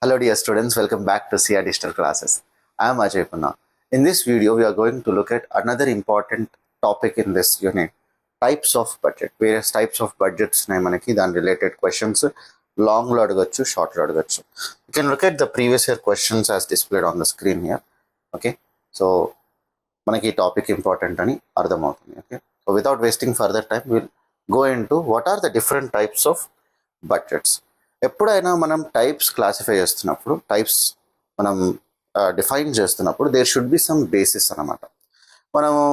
Hello dear students, welcome back to CR Digital Classes. I am Ajay Punna. In this video, we are going to look at another important topic in this unit, types of budget. Various types of budgets manaki dan related questions, long lo adagachu, short lo adagachu. You can look at the previous year questions as displayed on the screen here. Okay, so manaki topic important ani ardhamautundi. Okay, so without wasting further time, we'll go into what are the different types of budgets. ఎప్పుడైనా మనం types classify చేస్తున్నప్పుడు types మనం define చేస్తున్నప్పుడు there should be some basis అనమాట. మనము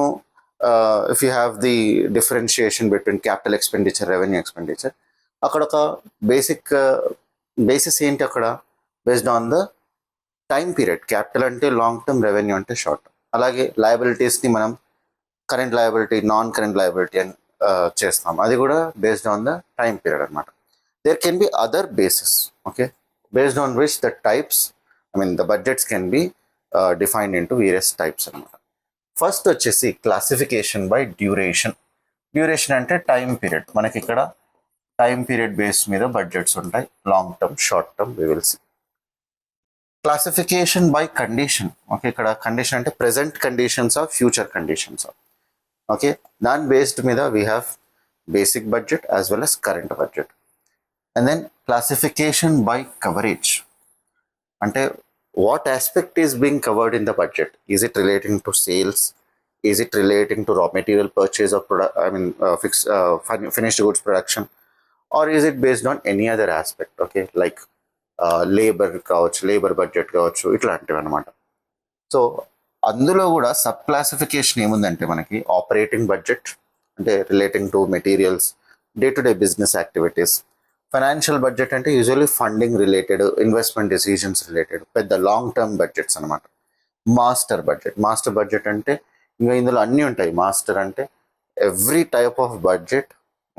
if you have the differentiation between capital expenditure, revenue expenditure, అక్కడ ఒక basis ఏంటి అక్కడ? Based on the time period. Capital అంటే లాంగ్ టర్మ్, రెవెన్యూ అంటే షార్ట్ టర్మ్. అలాగే లయబిలిటీస్ని మనం current liability, non current liability అని చేస్తాం. అది కూడా based on the time period అనమాట. There can be other bases, okay, based on which the types, the budgets can be defined into various types. First వచ్చేసి classification by duration. Duration అంటే time period. మనకి ఇక్కడ time period base మీద budgets ఉంటాయి, long term, short term, we will see. Classification by condition. Okay, ఇక్కడ condition అంటే present conditions of, future conditions of. Okay, దాని based మీద we have basic budget as well as current budget. And then classification by coverage. Ante what aspect is being covered in the budget? Is it relating to sales? Is it relating to raw material purchase of finished goods production? Or is it based on any other aspect? Okay, like labor కావచ్చు, labor budget కావచ్చు, ఇట్లాంటివి అనమాట. So అందులో కూడా sub classification ఏముందంటే మనకి operating budget అంటే relating to materials, day to day business activities. Financial budget అంటే usually funding related, investment decisions related, పెద్ద లాంగ్ టర్మ్ బడ్జెట్స్ అనమాట. Master budget. మాస్టర్ బడ్జెట్ అంటే ఇంకా ఇందులో అన్నీ ఉంటాయి. మాస్టర్ అంటే every type of budget.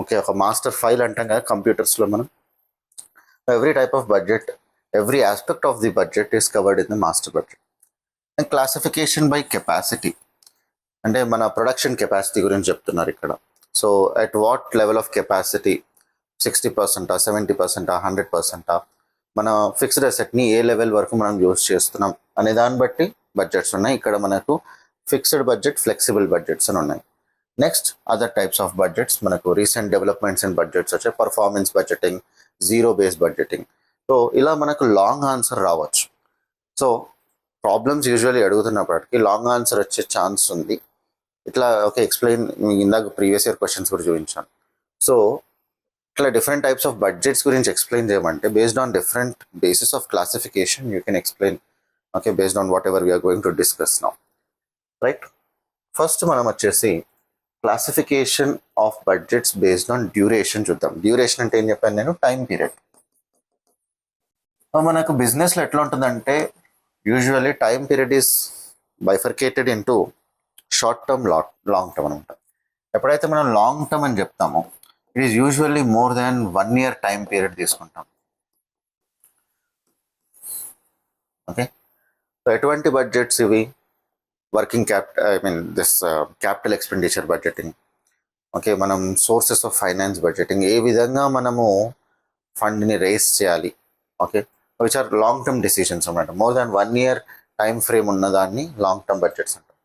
Okay, ఒక మాస్టర్ ఫైల్ అంటాం కదా కంప్యూటర్స్లో మనం. Every type of budget, every aspect of the budget is covered in the master budget. And classification by capacity అంటే మన ప్రొడక్షన్ కెపాసిటీ గురించి చెప్తున్నారు ఇక్కడ. So at what level of capacity, 60%, 70%, 100%, మన ఫిక్స్డ్ అసెట్ని ఏ లెవెల్ వరకు మనం యూజ్ చేస్తున్నాం అనే దాన్ని బట్టి బడ్జెట్స్ ఉన్నాయి. ఇక్కడ మనకు ఫిక్స్డ్ బడ్జెట్, ఫ్లెక్సిబుల్ బడ్జెట్స్ అని ఉన్నాయి. Next other types of budgets. మనకు రీసెంట్ డెవలప్మెంట్స్ ఇన్ బడ్జెట్స్ వచ్చాయి. Performance budgeting, zero base budgeting. So ఇలా మనకు లాంగ్ ఆన్సర్ రావచ్చు. సో ప్రాబ్లమ్స్ యూజువల్లీ అడుగుతున్నప్పటికీ లాంగ్ ఆన్సర్ వచ్చే ఛాన్స్ ఉంది. ఇట్లా ఓకే ఎక్స్ప్లెయిన్, ఇందాక ప్రీవియస్ ఇయర్ క్వశ్చన్స్ కూడా చూపించాను. సో ఇట్లా డిఫరెంట్ టైప్స్ ఆఫ్ బడ్జెట్స్ గురించి ఎక్స్ప్లెయిన్ చేయమంటే based on different basis of classification you can explain. Okay, based on whatever we are going to discuss now, right. First మనం వచ్చేసి classification of budgets based on duration చూద్దాం. Duration అంటే ఏం చెప్పాను నేను? Time period. మనకు బిజినెస్లో ఎట్లా ఉంటుందంటే usually time period is bifurcated into short term, long term అనమాట. ఎప్పుడైతే మనం లాంగ్ టర్మ్ అని చెప్తామో it is usually more than 1 year time period తీసుకుంటాం. ఓకే, సో ఎటువంటి బడ్జెట్స్ ఇవి? Working capital expenditure budgeting. Okay, మనం సోర్సెస్ ఆఫ్ ఫైనాన్స్ బడ్జెటింగ్, ఏ విధంగా మనము ఫండ్ని రేస్ చేయాలి. Okay, which are long term decisions అనమాట. More than 1 year time frame ఉన్నదాన్ని లాంగ్ టర్మ్ బడ్జెట్స్ అంటాం.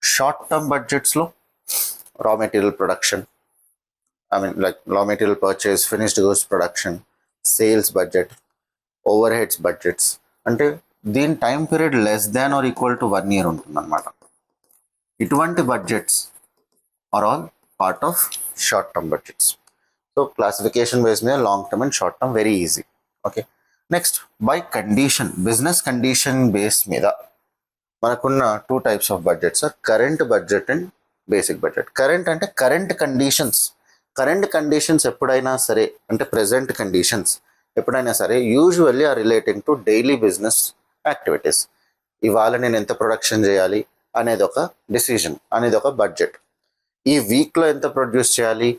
షార్ట్ టర్మ్ బడ్జెట్స్లో raw material production, like raw material purchase, finished goods production, sales budget, overheads budgets. అంటే దీని time period less than or equal to 1 year ఉంటుంది అనమాట. ఇటువంటి budgets are all part of short term budgets. So classification base మీద long term and short term very easy. Okay, next by condition. Business condition base మీద మనకున్న 2 types of budgets are current budget and basic budget. Current అంటే current conditions. Current conditions ఎప్పుడైనా సరే అంటే present conditions ఎప్పుడైనా సరే usually are relating to daily business activities. ఇవాళ నేను ఎంత ప్రొడక్షన్ చేయాలి అనేది ఒక డిసిజన్, అనేది ఒక బడ్జెట్. ఈ వీక్లో ఎంత ప్రొడ్యూస్ చేయాలి,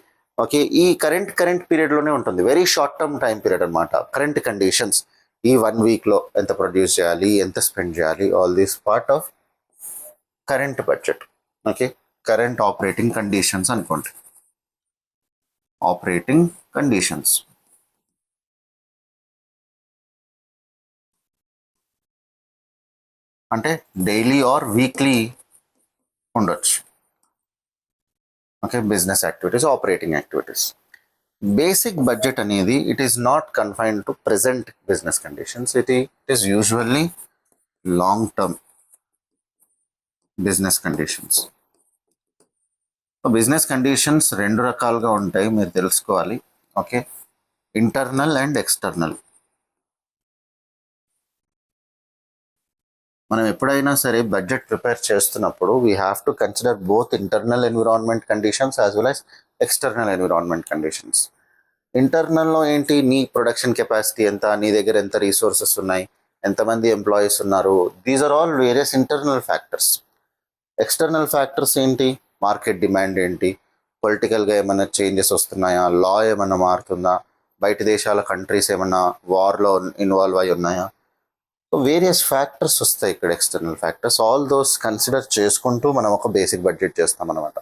ఓకే, ఈ కరెంట్ పీరియడ్లోనే ఉంటుంది. Very short term time period అనమాట. కరెంట్ కండిషన్స్, ఈ 1 weekలో ఎంత ప్రొడ్యూస్ చేయాలి, ఎంత స్పెండ్ చేయాలి, all this part of current budget. Okay, current operating conditions అనుకోండి. Operating conditions. అంటే డైలీ ఆర్ వీక్లీ ఉండొచ్చు. Okay, business activities, operating activities. Basic budget అనేది it is not confined to present business conditions. It is usually long term business conditions. Business conditions రెండు రకాలుగా ఉంటాయి, మీరు తెలుసుకోవాలి. Okay, internal and external. మనం ఎప్పుడైనా సరే బడ్జెట్ ప్రిపేర్ చేస్తున్నప్పుడు we have to consider both internal environment conditions as well as external environment conditions. ఇంటర్నల్లో ఏంటి, నీ ప్రొడక్షన్ కెపాసిటీ ఎంత, నీ దగ్గర ఎంత రీసోర్సెస్ ఉన్నాయి, ఎంతమంది ఎంప్లాయీస్ ఉన్నారు, these are all various internal factors. External factors ఏంటి, మార్కెట్ డిమాండ్ ఏంటి, పొలిటికల్గా ఏమైనా చేంజెస్ వస్తున్నాయా, లా ఏమైనా మారుతుందా, బయట దేశాల కంట్రీస్ ఏమైనా వార్లో ఇన్వాల్వ్ అయి ఉన్నాయా, వేరియస్ ఫ్యాక్టర్స్ వస్తాయి ఇక్కడ, external factors. All those consider చేసుకుంటూ మనం ఒక బేసిక్ బడ్జెట్ చేస్తాం అనమాట.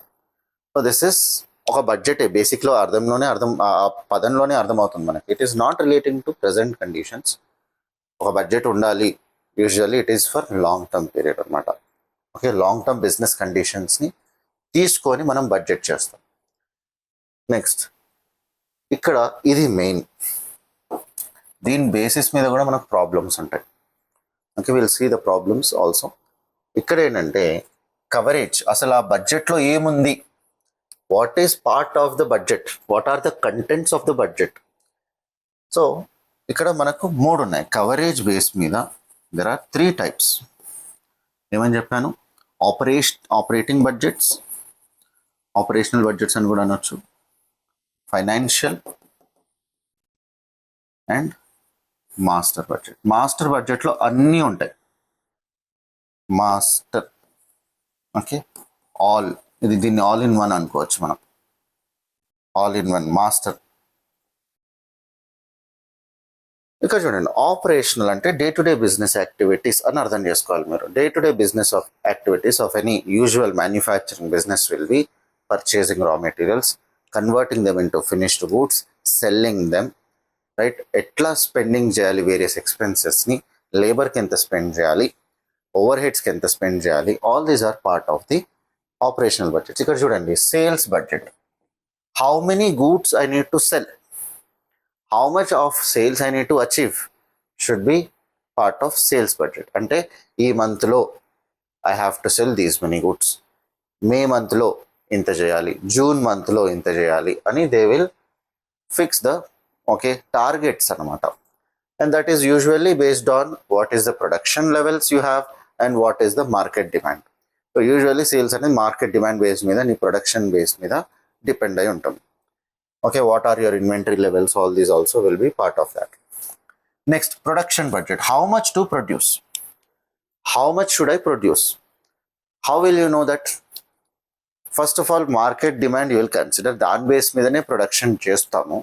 సో దిస్ ఇస్ ఒక బడ్జెట్ బేసిక్లో పదంలోనే అర్థమవుతుంది మనకి. It is not relating to present conditions. ఒక బడ్జెట్ ఉండాలి, usually it is for long term period అనమాట. ఓకే, లాంగ్ టర్మ్ బిజినెస్ కండిషన్స్ని తీసుకొని మనం బడ్జెట్ చేస్తాం. నెక్స్ట్, ఇక్కడ ఇది మెయిన్, దీని బేసిస్ మీద కూడా మనకు ప్రాబ్లమ్స్ ఉంటాయి. Okay, will see the problems also. ఇక్కడ ఏంటంటే కవరేజ్, అసలు ఆ బడ్జెట్లో ఏముంది, what is part of the budget, what are the contents of the budget. So ఇక్కడ మనకు 3 ఉన్నాయి కవరేజ్ బేస్ మీద. There are 3 types. ఏమని చెప్పాను, ఆపరేటింగ్ బడ్జెట్స్, ఆపరేషనల్ బడ్జెట్స్ అని కూడా అనొచ్చు, financial and master budget. Master బడ్జెట్లో అన్నీ ఉంటాయి. మాస్టర్, ఓకే, ఆల్, దీన్ని ఆల్ ఇన్ వన్ అనుకోవచ్చు మనం. All in one master. ఇక్కడ చూడండి, ఆపరేషనల్ అంటే day to day business activities అని అర్థం చేసుకోవాలి మీరు. Day to day business of activities of any usual manufacturing business will be purchasing raw materials, converting them into finished goods, selling them, right. ఎట్లా spending చేయాలి various ఎక్స్పెన్సెస్ని, లేబర్కి ఎంత spend చేయాలి, ఓవర్ హెడ్స్కి ఎంత స్పెండ్ చేయాలి, all these are part of the operational budget. ఇక్కడ చూడండి, sales budget, how many goods I need to cell, how much of sales I need to achieve should be part of sales budget. అంటే ఈ మంత్లో I have to sell these many goods, మే మంత్లో ఇంత చేయాలి, June మంత్లో ఇంత చేయాలి అని they will fix the targets అనమాట. And that is usually based on what is the production levels you have and what is the market demand. So usually sales అనేది market demand base మీద, నీ production base మీద depend అయి ఉంటుంది. Okay, what are your inventory levels, all these also will be part of that. Next, production budget, how much to produce, how much should I produce, how will you know that? First of all, market demand you will consider, that base meedane production chestamu.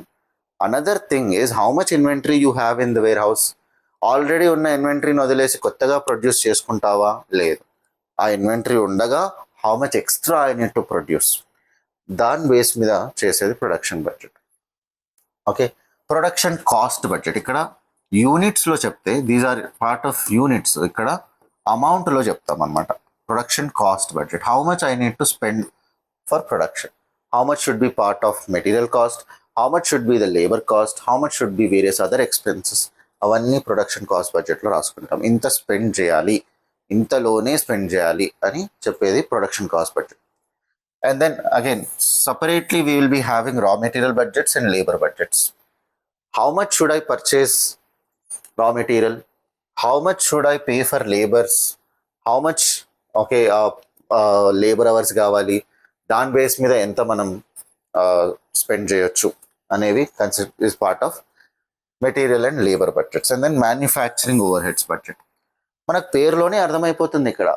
Another thing is how much inventory you have in the warehouse. Already ఉన్న ఇన్వెంటరీని వదిలేసి కొత్తగా produce చేసుకుంటావా, లేదు. ఆ inventory ఉండగా how much extra I need to produce, దాని బేస్ మీద చేసేది production budget. Okay, production cost budget, ఇక్కడ యూనిట్స్లో చెప్తే these are part of units, ఇక్కడ అమౌంట్లో చెప్తాం అనమాట. Production cost budget, how much I need to spend for production, how much should be part of material cost, how much should be the labour cost, how much should be various other expenses, అవన్నీ production cost బడ్జెట్లో రాసుకుంటాం. ఇంత spend చేయాలి, ఇంతలోనే spend చేయాలి అని చెప్పేది production cost budget. And then again, separately we will be having raw material budgets and labor budgets. How much should I purchase raw material? How much should I pay for labors? How much labor hours కావాలి, దాని బేస్ మీద ఎంత మనం spend చేయొచ్చు అనేవి is part of material and labor budgets. And then manufacturing overheads budget, మనకు పేరులోనే అర్థమైపోతుంది ఇక్కడ.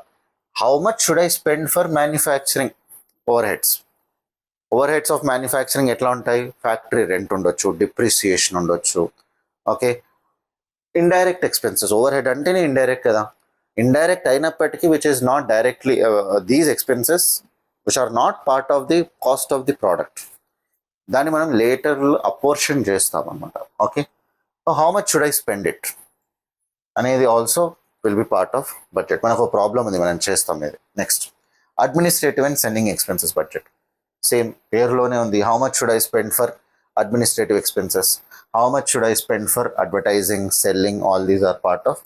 How much should I spend for manufacturing overheads of manufacturing ఎట్లా ఉంటాయి, ఫ్యాక్టరీ రెంట్ ఉండొచ్చు, డిప్రిసియేషన్ ఉండొచ్చు. Okay, indirect expenses, overhead అంటేనే indirect కదా, ఇండైరెక్ట్ అయినప్పటికీ which is not directly these expenses which are not part of the cost of the product, దాన్ని మనం later apportion చేస్తాం అనమాట. Okay, how much should I spend it అనేది also will be part of budget. మనకు ఒక problem ఉంది, మనం చేస్తాం ఇది. Next administrative and sending expenses budget. Same పేరులోనే ఉంది. How much should I spend for administrative expenses, how much should I spend for advertising, selling, all these are part of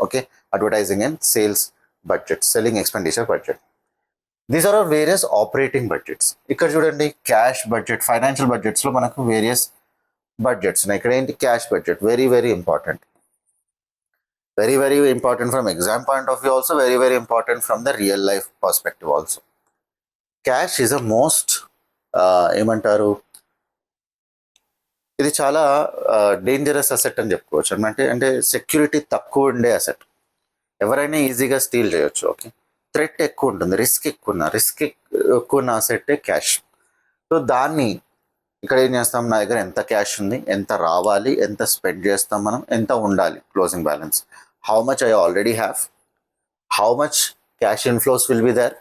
okay advertising and sales budget, selling expenditure budget. These are various operating budgets. ఇక్కడ చూడండి cash budget, financial బడ్జెట్స్లో మనకు various budgets ఉన్నాయి. ఇక్కడ ఏంటి cash budget, very very important, very very important from exam point of view also, very very important from the real life perspective also. Cash is a most ఏమంటారు, ఇది చాలా dangerous asset అని చెప్పుకోవచ్చు. అంటే security తక్కువ ఉండే అసెట్, ఎవరైనా ఈజీగా స్టీల్ చేయొచ్చు. ఓకే, థ్రెట్ ఎక్కువ ఉంటుంది, రిస్క్ ఎక్కువ ఉన్న అసెట్టే క్యాష్. సో దాన్ని ఇక్కడ ఏం చేస్తాం, నా దగ్గర ఎంత క్యాష్ ఉంది, ఎంత రావాలి, ఎంత స్పెండ్ చేస్తాం మనం, ఎంత ఉండాలి closing balance, how much I already have, how much cash inflows will be there,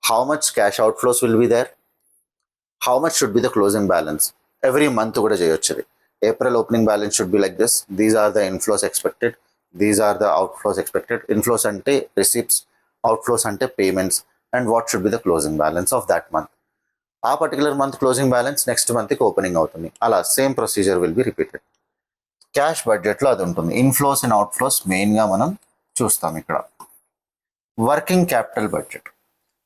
how much cash outflows will be there, how much should be the closing balance. Every month కూడా చేయొచ్చు. April opening balance should be like this, these are the inflows expected, these are the outflows expected. Inflows అంటే receipts, outflows అంటే payments, and what should be the closing balance of that month. ఆ particular month closing balance next మంత్కి opening అవుతుంది. అలా same procedure will be repeated. Cash బడ్జెట్లో అది ఉంటుంది. Inflows and outflows మెయిన్గా మనం చూస్తాం ఇక్కడ. వర్కింగ్ క్యాపిటల్ బడ్జెట్,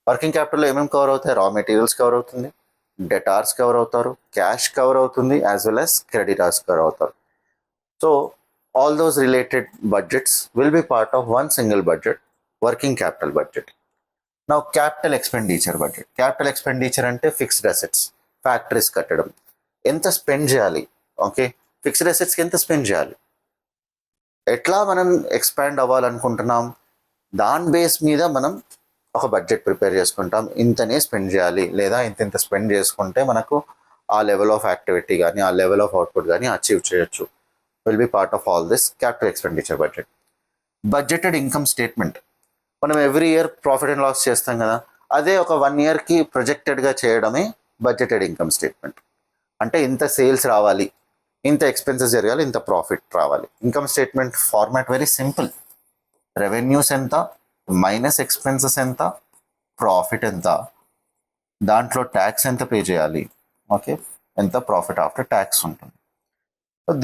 వర్కింగ్ క్యాపిటల్లో ఏమేమి కవర్ అవుతాయి, రా మెటీరియల్స్ కవర్ అవుతుంది, డెటార్స్ కవర్ అవుతారు, క్యాష్ కవర్ అవుతుంది, as well as creditors cover అవుతారు. So all those related budgets will be part of one single budget, working capital budget. నా capital expenditure budget. Capital expenditure అంటే fixed assets, factories కట్టడం, ఎంత spend చేయాలి, okay fixed అసెట్స్కి ఎంత spend చేయాలి, ఎట్లా మనం ఎక్స్పాండ్ అవ్వాలనుకుంటున్నాం, దాని బేస్ మీద మనం ఒక బడ్జెట్ ప్రిపేర్ చేసుకుంటాం. ఇంతనే స్పెండ్ చేయాలి, లేదా ఇంత స్పెండ్ చేసుకుంటే మనకు ఆ లెవెల్ ఆఫ్ యాక్టివిటీ కానీ ఆ లెవెల్ ఆఫ్ అవుట్పుట్ కానీ అచీవ్ చేయొచ్చు. Will be part of all this capital expenditure budget. Budgeted income statement, మనం every year profit and loss చేస్తాం కదా, అదే ఒక 1 ఇయర్కి ప్రొజెక్టెడ్గా చేయడమే బడ్జెటెడ్ ఇన్కమ్ స్టేట్మెంట్. అంటే ఇంత సేల్స్ రావాలి, ఇంత ఎక్స్పెన్సెస్ జరగాలి, ఇంత ప్రాఫిట్ రావాలి. Income statement format very simple. Revenues ఎంత, మైనస్ ఎక్స్పెన్సెస్ ఎంత, ప్రాఫిట్ ఎంత, దాంట్లో ట్యాక్స్ ఎంత పే చేయాలి, ఓకే ఎంత ప్రాఫిట్ ఆఫ్టర్ ట్యాక్స్ ఉంటుంది.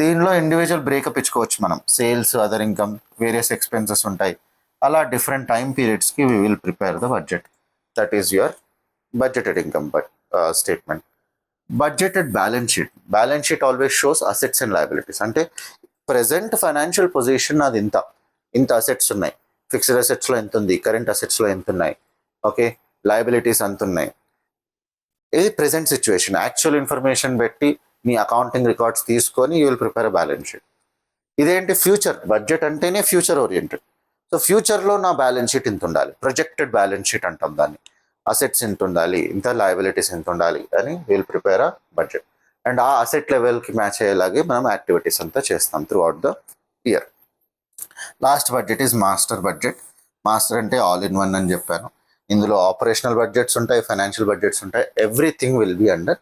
దీనిలో ఇండివిజువల్ బ్రేకప్ ఇచ్చుకోవచ్చు మనం. Sales, other income, various expenses ఉంటాయి. అలా డిఫరెంట్ టైం పీరియడ్స్కి we will prepare the budget. That is your budgeted income statement. Budgeted balance sheet. Balance sheet always shows assets and liabilities. అంటే present financial position అది ఇంత assets ఉన్నాయి, fixed అసెట్స్లో ఎంత ఉంది, కరెంట్ అసెట్స్లో ఎంత ఉన్నాయి, ఓకే లయబిలిటీస్ ఎంత ఉన్నాయి. ఇది ప్రెసెంట్ సిచ్యువేషన్. యాక్చువల్ ఇన్ఫర్మేషన్ పెట్టి మీ అకౌంటింగ్ రికార్డ్స్ తీసుకొని you will prepare a balance sheet. ఇదేంటి ఫ్యూచర్, బడ్జెట్ అంటేనే ఫ్యూచర్ ఓరియంటెడ్. సో ఫ్యూచర్లో నా బ్యాలెన్స్ షీట్ ఇంత ఉండాలి, ప్రొజెక్టెడ్ బ్యాలెన్స్ షీట్ అంటాం దాన్ని. అసెట్స్ ఎంత ఉండాలి, ఇంత లయబిలిటీస్ ఎంత ఉండాలి అని will prepare a budget. And ఆ అసెట్ లెవెల్కి మ్యాచ్ అయ్యేలాగే మనం యాక్టివిటీస్ అంతా చేస్తాం through out the year. Last budget is master budget. Master అంటే ఆల్ ఇన్ వన్ అని చెప్పాను. ఇందులో ఆపరేషనల్ బడ్జెట్స్ ఉంటాయి, ఫైనాన్షియల్ బడ్జెట్స్ ఉంటాయి, everything will be under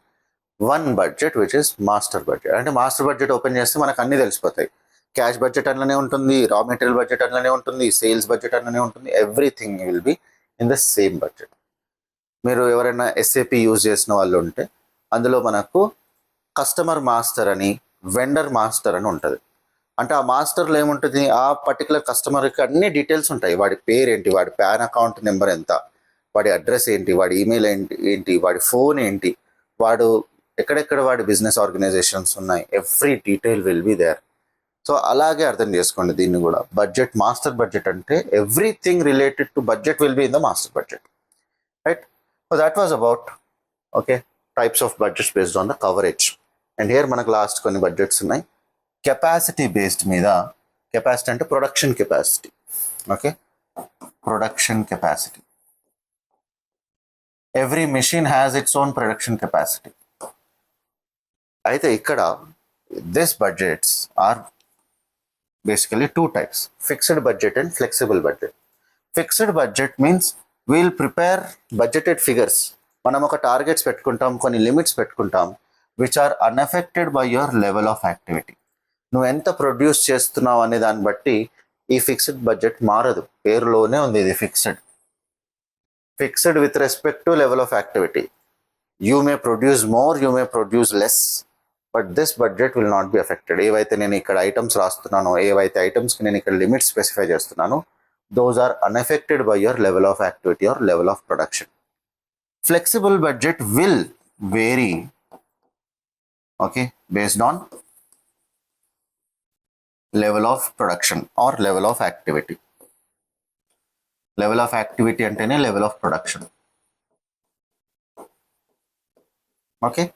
one budget which is master budget. అంటే మాస్టర్ బడ్జెట్ ఓపెన్ చేస్తే మనకు అన్నీ తెలిసిపోతాయి. క్యాష్ బడ్జెట్ అట్లనే ఉంటుంది, రా మెటీరియల్ బడ్జెట్ అట్లనే ఉంటుంది, సేల్స్ బడ్జెట్ అట్లనే ఉంటుంది, everything will be in the same budget. మీరు ఎవరైనా ఎస్ఏపి యూజ్ చేసిన వాళ్ళు ఉంటే అందులో మనకు కస్టమర్ మాస్టర్ అని, వెండర్ మాస్టర్ అని ఉంటుంది. అంటే ఆ మాస్టర్లో ఏముంటుంది, ఆ పర్టికులర్ కస్టమర్కి అన్ని డీటెయిల్స్ ఉంటాయి. వాడి పేరేంటి, వాడి పాన్ అకౌంట్ నెంబర్ ఎంత, వాడి అడ్రస్ ఏంటి, వాడి ఈమెయిల్ ఏంటి, వాడి ఫోన్ ఏంటి, వాడు ఎక్కడెక్కడ వాడి బిజినెస్ ఆర్గనైజేషన్స్ ఉన్నాయి, every detail will be there. So అలాగే అర్థం చేసుకోండి దీన్ని కూడా. బడ్జెట్, మాస్టర్ బడ్జెట్ అంటే everything related to budget will be in the master budget, right? So that was about okay types of budgets based on the coverage. And here మనకు last కొన్ని బడ్జెట్స్ ఉన్నాయి కెపాసిటీ బేస్డ్ మీద. Capacity అంటే production capacity, okay production capacity. Every machine has its own production capacity. అయితే ఇక్కడ this budgets are basically two types: fixed budget and flexible budget. Fixed budget means we'll prepare budgeted figures. మనం ఒక targets పెట్టుకుంటాం, కొన్ని limits పెట్టుకుంటాం which are unaffected by your level of activity. నువ్వు ఎంత produce చేస్తున్నావు అనే దాన్ని బట్టి ఈ ఫిక్స్డ్ బడ్జెట్ మారదు, పేరులోనే ఉంది ఇది fixed with respect to level of activity. You may produce more, you may produce less, but this budget will not be affected. ఏవైతే నేను ఇక్కడ ఐటమ్స్ రాస్తున్నానో, ఏవైతే ఐటమ్స్కి నేను ఇక్కడ లిమిట్ స్పెసిఫై చేస్తున్నానో, those are unaffected by your level of activity or level of production. Flexible budget will vary, okay, based on level of production or level of activity. Level of activity antene level of production. Okay,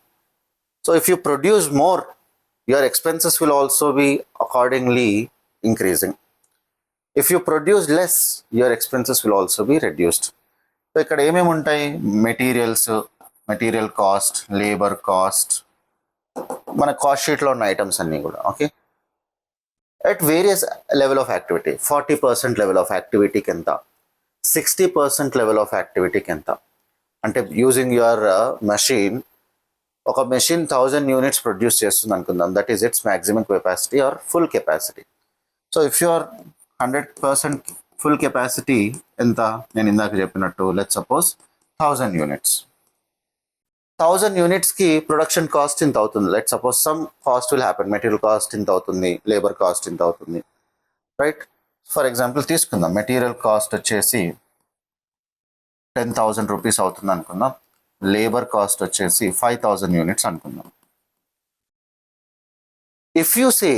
so if you produce more, your expenses will also be accordingly increasing. If you produce less, your expenses will also be reduced. So ఇక్కడ ఏమేమి ఉంటాయి? Material cost, labour cost, మన cost షీట్లో ఉన్న items అన్నీ కూడా. Okay, at various level of activity, 40% level of activity కి ఎంత, 60% level of activity కి ఎంత అంటే, యూజింగ్ యువర్ మెషిన్, ఒక మెషిన్ 1000 యూనిట్స్ ప్రొడ్యూస్ చేస్తుంది అనుకుందాం, that is its maximum capacity or full capacity. So if you are 100% full capacity ఎంత, నేను ఇందాక చెప్పినట్టు లెట్స్ సపోజ్ 1000 యూనిట్స్. 1000 యూనిట్స్కి ప్రొడక్షన్ కాస్ట్ ఇంత అవుతుంది. Let suppose some cost will happen, material cost ఇంత అవుతుంది, లేబర్ కాస్ట్ ఇంత అవుతుంది, రైట్? ఫర్ ఎగ్జాంపుల్ తీసుకుందాం, మెటీరియల్ కాస్ట్ వచ్చేసి 10,000 రూపీస్ అవుతుంది అనుకుందాం, లేబర్ కాస్ట్ వచ్చేసి 5000 యూనిట్స్ అనుకుందాం. If you say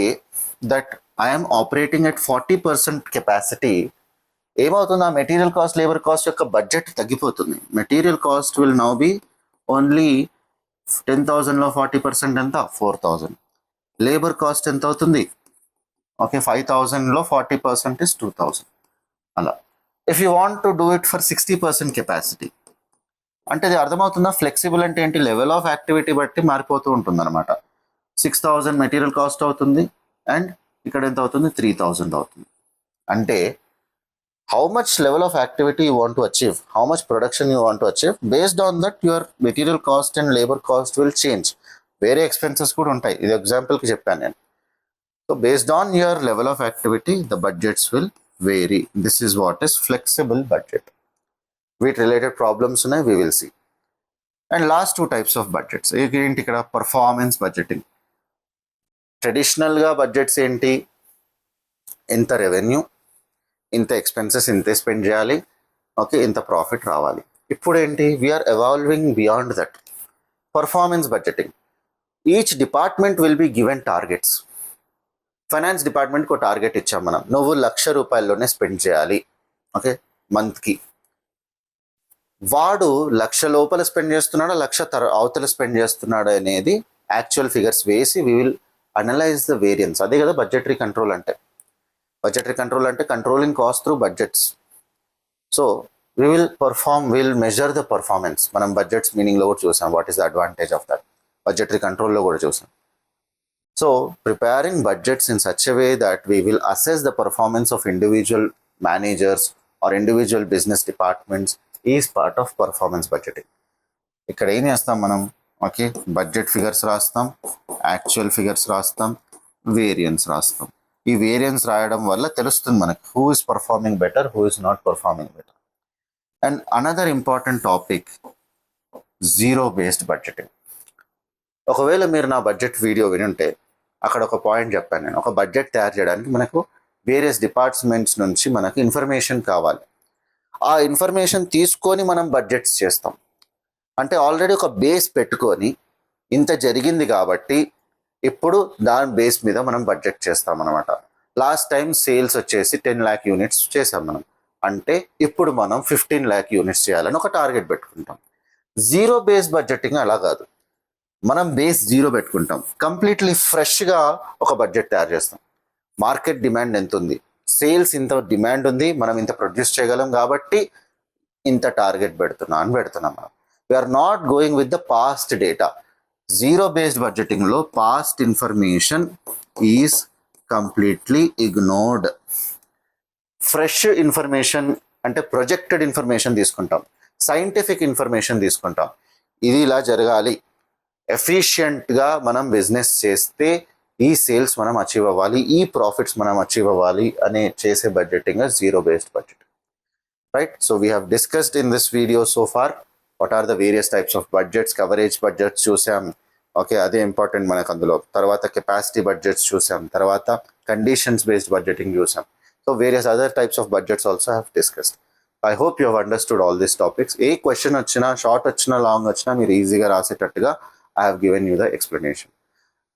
that I'm operating at 40% capacity, ఏమవుతుంది? ఆ మెటీరియల్ కాస్ట్, లేబర్ కాస్ట్ యొక్క బడ్జెట్ తగ్గిపోతుంది. Material cost will now be only 10,000లో 40% ఎంత, 4000. లేబర్ కాస్ట్ ఎంత అవుతుంది? ఓకే, 5000లో 40% ఇస్ 2000. అలా. If you want to do it for 60% capacity, అంటే ఇది అర్థమవుతుందా? ఫ్లెక్సిబుల్ అంటే ఏంటి? లెవెల్ ఆఫ్ యాక్టివిటీ బట్టి మారిపోతూ ఉంటుంది అనమాట. 6000 మెటీరియల్ కాస్ట్ అవుతుంది, అండ్ ఇక్కడ ఎంత అవుతుంది? 3000 అవుతుంది. అంటే how much level of activity you want to achieve, how much production you want to achieve, based on that your material cost and labor cost will change. వేరే ఎక్స్పెన్సెస్ కూడా ఉంటాయి, ఇది ఎగ్జాంపుల్కి చెప్పాను నేను. So based on your level of activity the budgets will vary. This is what is flexible budget. వీటి related problems ఉన్నాయి, we will see. And last 2 types of budgets ఏంటి? ఇక్కడ పర్ఫార్మెన్స్ బడ్జెటింగ్. ట్రెడిషనల్గా బడ్జెట్స్ ఏంటి? ఎంత రెవెన్యూ, ఇంత expenses ఇంతే spend చేయాలి, ఓకే, ఇంత ప్రాఫిట్ రావాలి. ఇప్పుడు ఏంటి? We are evolving beyond that. Performance budgeting. Each department will be given targets. Finance డిపార్ట్మెంట్కి ఒక టార్గెట్ ఇచ్చాం మనం, నువ్వు 1,00,000 రూపాయల్లోనే స్పెండ్ చేయాలి, ఓకే, మంత్కి. వాడు 1,00,000 లోపల స్పెండ్ చేస్తున్నాడా, 1,00,000 అవతల స్పెండ్ చేస్తున్నాడా అనేది యాక్చువల్ ఫిగర్స్ వేసి we will analyse the variance. అదే కదా బడ్జెటరీ కంట్రోల్ అంటే. బడ్జెటరీ కంట్రోల్ అంటే controlling cost through budgets. So will measure the performance. మనం బడ్జెట్స్ మీనింగ్లో కూడా చూసాం, what is the advantage of that. Budgetary కంట్రోల్లో కూడా చూసాం. So preparing budgets in such a way that we will assess the performance of individual managers or individual business departments is part of performance budgeting. ఇక్కడ ఏం చేస్తాం మనం? Okay, budget figures రాస్తాం, actual figures రాస్తాం, variance రాస్తాం. ఈ variance రాయడం వల్ల తెలుస్తుంది మనకు who is performing better, who is not performing better. And another important topic, zero based budgeting. ఒకవేళ మీరు నా బడ్జెట్ వీడియో వినుంటే అక్కడ ఒక పాయింట్ చెప్పాను నేను. ఒక బడ్జెట్ తయారు చేయడానికి మనకు వేరియస్ డిపార్ట్మెంట్స్ నుంచి మనకు ఇన్ఫర్మేషన్ కావాలి. ఆ ఇన్ఫర్మేషన్ తీసుకొని మనం బడ్జెట్స్ చేస్తాం. అంటే ఆల్రెడీ ఒక బేస్ పెట్టుకొని ఇంత జరిగింది కాబట్టి ఇప్పుడు దాని బేస్ మీద మనం బడ్జెట్ చేస్తాం అనమాట. లాస్ట్ టైం సేల్స్ వచ్చేసి 10 lakh యూనిట్స్ చేసాం మనం, అంటే ఇప్పుడు మనం 15 lakh యూనిట్స్ చేయాలని ఒక టార్గెట్ పెట్టుకుంటాం. జీరో బేస్ బడ్జెటింగ్ అలా కాదు. మనం బేస్ 0 పెట్టుకుంటాం, కంప్లీట్లీ ఫ్రెష్గా ఒక బడ్జెట్ తయారు చేస్తాం. మార్కెట్ డిమాండ్ ఎంత ఉంది, సేల్స్ ఇంత డిమాండ్ ఉంది, మనం ఇంత ప్రొడ్యూస్ చేయగలం కాబట్టి ఇంత టార్గెట్ పెడుతున్నాం మనం. We're not going with the past data. Zero based బడ్జెటింగ్లో past information is completely ignored. Fresh information అంటే ప్రొజెక్టెడ్ ఇన్ఫర్మేషన్ తీసుకుంటాం, సైంటిఫిక్ ఇన్ఫర్మేషన్ తీసుకుంటాం. ఇది ఇలా జరగాలి, ఎఫిషియెంట్గా మనం బిజినెస్ చేస్తే ఈ సేల్స్ మనం అచీవ్ అవ్వాలి, ఈ ప్రాఫిట్స్ మనం అచీవ్ అవ్వాలి అనే చేసే budgeting zero based budget. Right, so we have discussed in this video so far what are the various types of budgets. Coverage budgets చూసాం, ఓకే, అదే ఇంపార్టెంట్ మనకు అందులో. తర్వాత కెపాసిటీ బడ్జెట్స్ చూసాం, తర్వాత కండిషన్స్ బేస్డ్ బడ్జెటింగ్ చూసాం. So various other types of budgets also have discussed. I hope you have understood all these topics. ఏ question వచ్చినా, షార్ట్ వచ్చినా, లాంగ్ వచ్చినా మీరు ఈజీగా రాసేటట్టుగా I have given you the explanation.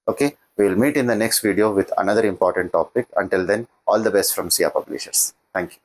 Okay, we will meet in the next video with another important topic. Until then, all the best from SIA Publishers. Thank you.